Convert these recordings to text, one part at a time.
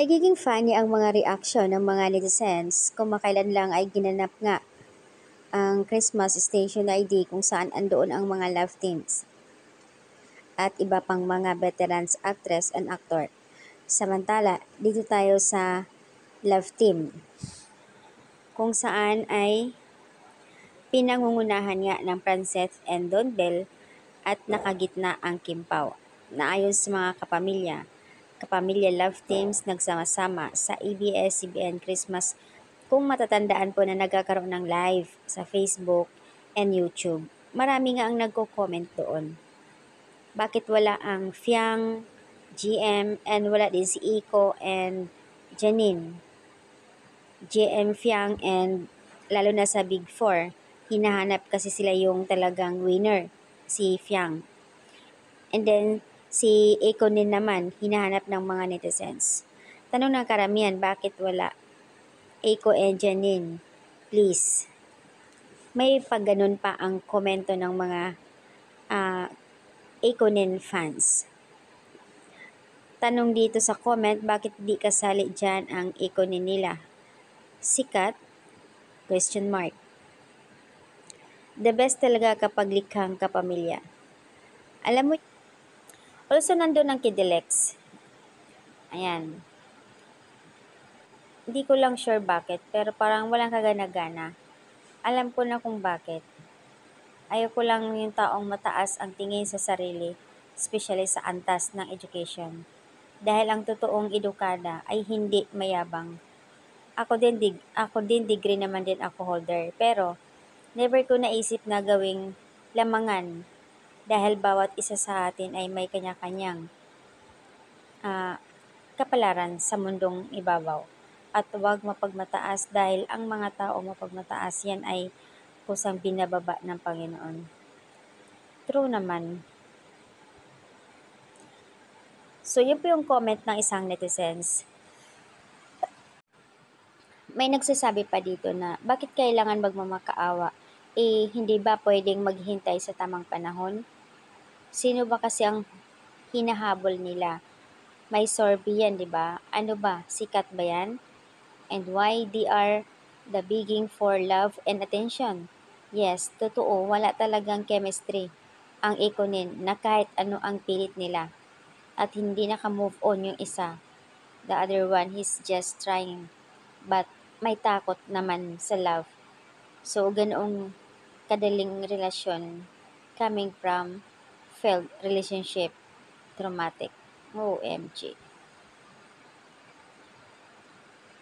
Nagiging funny ang mga reaksyon ng mga netizens kung makailan lang ay ginanap nga ang Christmas Station ID kung saan andoon ang mga love teams at iba pang mga veterans actress and actor. Samantala, dito tayo sa love team kung saan ay pinangungunahan nga ng Franceth and Don Bell at nakagitna ang Kim Pao na ayon sa mga kapamilya love teams nagsama-sama sa ABS-CBN Christmas. Kung matatandaan po na nagkakaroon ng live sa Facebook and YouTube, marami nga ang nagko-comment doon. Bakit wala ang Fiang, GM, and wala din si Iko and Janine? GM, Fiang, and lalo na sa Big Four, hinahanap kasi sila yung talagang winner, si Fiang. And then, si Iko din naman, hinahanap ng mga netizens. Tanong ng karamihan, bakit wala Eiko and Janine, please. May pagganon pa ang komento ng mga Eikonin fans. Tanong dito sa comment, bakit di kasali dyan ang Eikonin nila? Sikat? Question mark. The best talaga kapag likhang kapamilya. Alam mo, also nandun ang Kidilex. Ayan. Hindi ko lang sure bakit, pero parang walang kagana-gana. Alam ko na kung bakit. Ayaw ko lang yung taong mataas ang tingin sa sarili, especially sa antas ng education. Dahil ang totoong edukada ay hindi mayabang. Ako din degree naman din ako holder, pero never ko naisip na gawing lamangan dahil bawat isa sa atin ay may kanya-kanyang kapalaran sa mundong ibabaw. At huwag mapagmataas dahil ang mga tao mapagmataas yan ay kusang binababa ng Panginoon. True naman. So, yun po yung comment ng isang netizens. May nagsasabi pa dito na, bakit kailangan magmamakaawa? Hindi ba pwedeng maghintay sa tamang panahon? Sino ba kasi ang hinahabol nila? May sorby yan, di ba? Ano ba? Sikat ba yan? And why they are the begging for love and attention? Yes, totoo, wala talagang chemistry ang Ikonin na kahit ano ang pilit nila. At hindi naka-move on yung isa. The other one, he's just trying. But may takot naman sa love. So, ganoong kadaling relasyon coming from failed relationship, traumatic. OMG.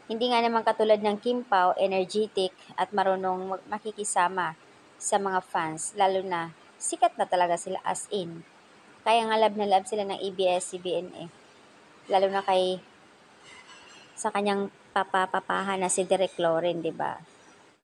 Hindi nga naman katulad ng Kim Pao, energetic at marunong makikisama sa mga fans, lalo na sikat na talaga sila as in. Kaya nga love na love sila ng ABS-CBN lalo na sa kanyang papahan na si Derek Loren, 'di ba?